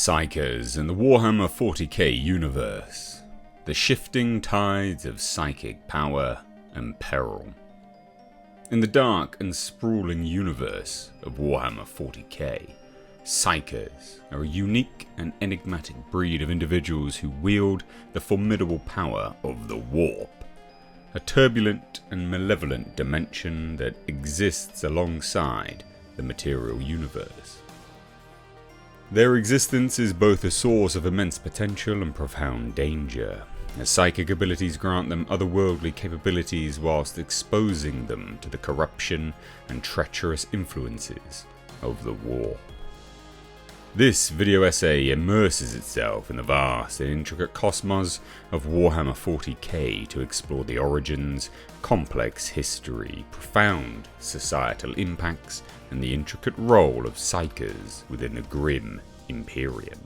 Psykers in the Warhammer 40K universe. The shifting tides of psychic power and peril. In the dark and sprawling universe of Warhammer 40K, Psykers are a unique and enigmatic breed of individuals who wield the formidable power of the Warp, a turbulent and malevolent dimension that exists alongside the material universe. Their existence is both a source of immense potential and profound danger, as psychic abilities grant them otherworldly capabilities whilst exposing them to the corruption and treacherous influences of the Warp. This video essay immerses itself in the vast and intricate cosmos of Warhammer 40K to explore the origins, complex history, profound societal impacts, and the intricate role of Psykers within the grim Imperium.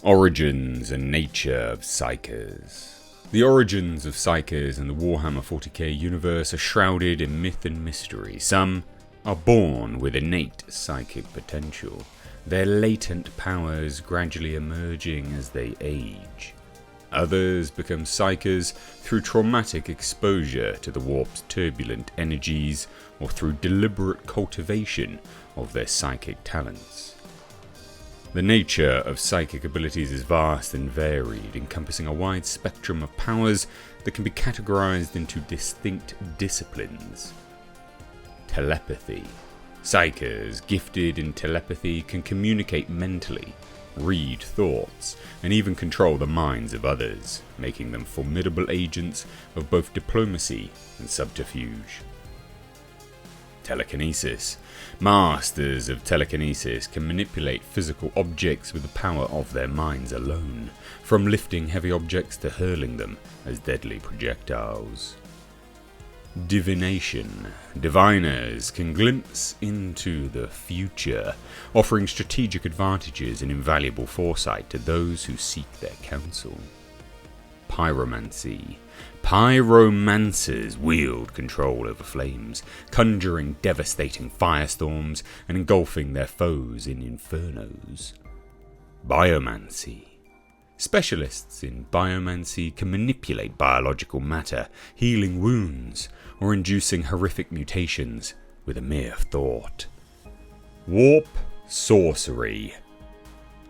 Origins and nature of Psykers. The origins of Psykers in the Warhammer 40K universe are shrouded in myth and mystery. Some are born with innate psychic potential, their latent powers gradually emerging as they age. Others become Psykers through traumatic exposure to the Warp's turbulent energies or through deliberate cultivation of their psychic talents. The nature of psychic abilities is vast and varied, encompassing a wide spectrum of powers that can be categorized into distinct disciplines. Telepathy. Psykers gifted in telepathy can communicate mentally, read thoughts, and even control the minds of others, making them formidable agents of both diplomacy and subterfuge. Telekinesis. Masters of telekinesis can manipulate physical objects with the power of their minds alone, from lifting heavy objects to hurling them as deadly projectiles. Divination. Diviners can glimpse into the future, offering strategic advantages and invaluable foresight to those who seek their counsel. Pyromancy. Pyromancers wield control over flames, conjuring devastating firestorms and engulfing their foes in infernos. Biomancy. Specialists in biomancy can manipulate biological matter, healing wounds, or inducing horrific mutations with a mere thought. Warp sorcery.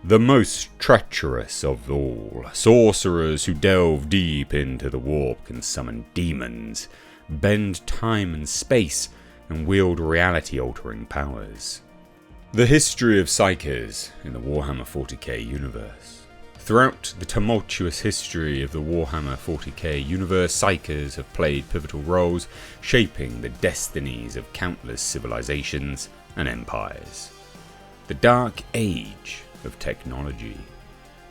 The most treacherous of all, sorcerers who delve deep into the Warp can summon demons, bend time and space, and wield reality-altering powers. The history of Psykers in the Warhammer 40K universe. Throughout the tumultuous history of the Warhammer 40K universe, Psykers have played pivotal roles, shaping the destinies of countless civilizations and empires. The Dark Age of technology.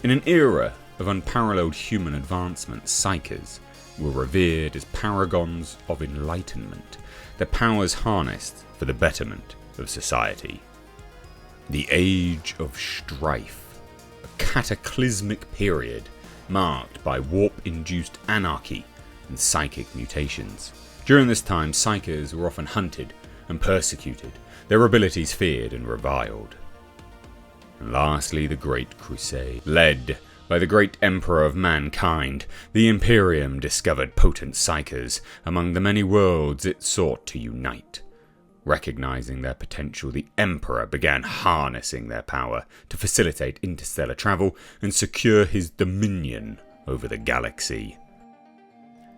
In an era of unparalleled human advancement, Psykers were revered as paragons of enlightenment, their powers harnessed for the betterment of society. The Age of Strife. A cataclysmic period marked by warp-induced anarchy and psychic mutations. During this time, Psykers were often hunted and persecuted, their abilities feared and reviled. And lastly, the Great Crusade. Led by the great Emperor of mankind, the Imperium discovered potent Psykers among the many worlds it sought to unite. Recognizing their potential, the Emperor began harnessing their power to facilitate interstellar travel and secure his dominion over the galaxy.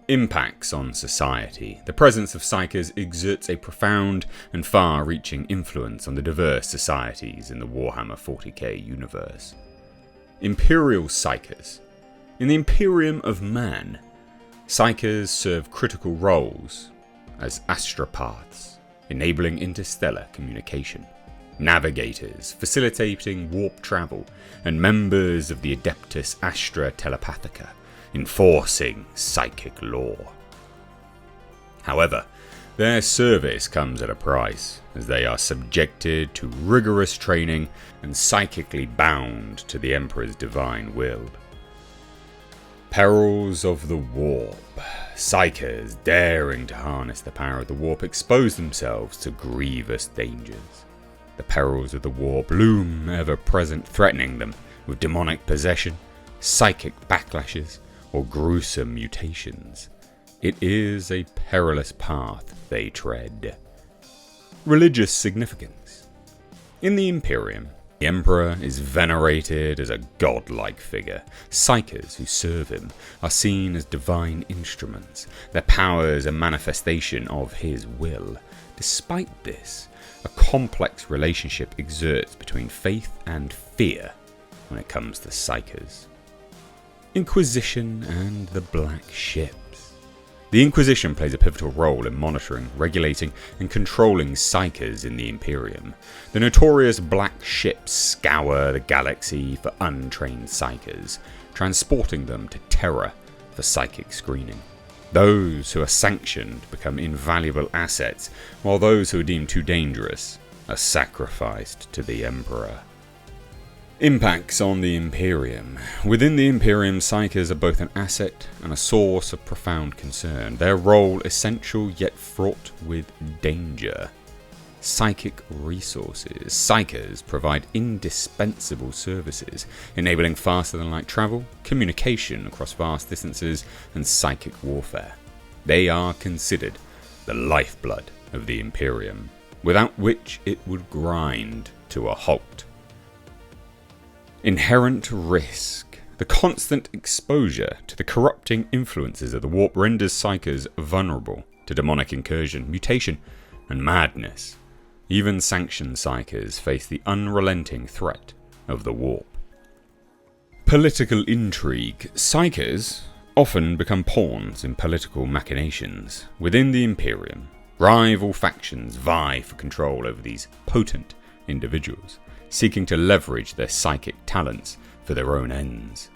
Impacts on society. The presence of Psykers exerts a profound and far-reaching influence on the diverse societies in the Warhammer 40K universe. Imperial Psykers. In the Imperium of Man, Psykers serve critical roles as astropaths, enabling interstellar communication, navigators, facilitating warp travel, and members of the Adeptus Astra Telepathica, enforcing psychic law. However, their service comes at a price, as they are subjected to rigorous training and psychically bound to the Emperor's divine will. Perils of the Warp. Psykers, daring to harness the power of the Warp, expose themselves to grievous dangers. The perils of the warp loom ever present, threatening them with demonic possession, psychic backlashes, or gruesome mutations. It is a perilous path they tread. Religious significance. In the Imperium, the Emperor is venerated as a godlike figure. Psykers who serve him are seen as divine instruments, their powers a manifestation of his will. Despite this, a complex relationship exerts between faith and fear when it comes to Psykers. Inquisition and the Black Ships. The Inquisition plays a pivotal role in monitoring, regulating, and controlling Psykers in the Imperium. The notorious Black Ships scour the galaxy for untrained Psykers, transporting them to Terra for psychic screening. Those who are sanctioned become invaluable assets, while those who are deemed too dangerous are sacrificed to the Emperor. Impacts on the Imperium. Within the Imperium, Psykers are both an asset and a source of profound concern, their role essential yet fraught with danger. Psychic resources. Psykers provide indispensable services, enabling faster-than-light travel, communication across vast distances, and psychic warfare. They are considered the lifeblood of the Imperium, without which it would grind to a halt. Inherent risk. The constant exposure to the corrupting influences of the warp renders Psykers vulnerable to demonic incursion, mutation, and madness. Even sanctioned Psykers face the unrelenting threat of the warp. Political intrigue. Psykers often become pawns in political machinations. Within the Imperium, rival factions vie for control over these potent individuals, seeking to leverage their psychic talents for their own ends.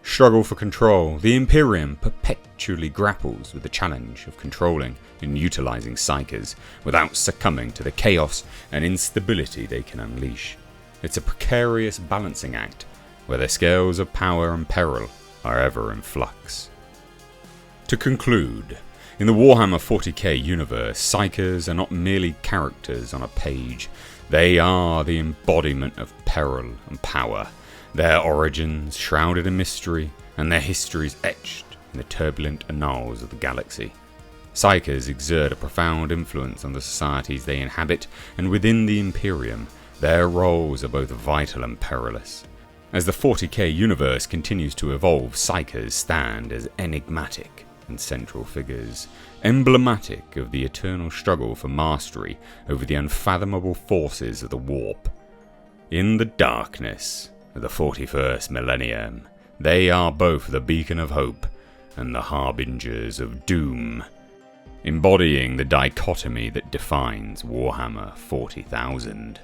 Struggle for control. The Imperium perpetually grapples with the challenge of controlling and utilizing Psykers without succumbing to the chaos and instability they can unleash. It's a precarious balancing act where the scales of power and peril are ever in flux. To conclude, in the Warhammer 40K universe, Psykers are not merely characters on a page. They are the embodiment of peril and power, their origins shrouded in mystery, and their histories etched in the turbulent annals of the galaxy. Psykers exert a profound influence on the societies they inhabit, and within the Imperium, their roles are both vital and perilous. As the 40K universe continues to evolve, Psykers stand as enigmatic and central figures, emblematic of the eternal struggle for mastery over the unfathomable forces of the warp. In the darkness of the 41st millennium, they are both the beacon of hope and the harbingers of doom, embodying the dichotomy that defines Warhammer 40,000.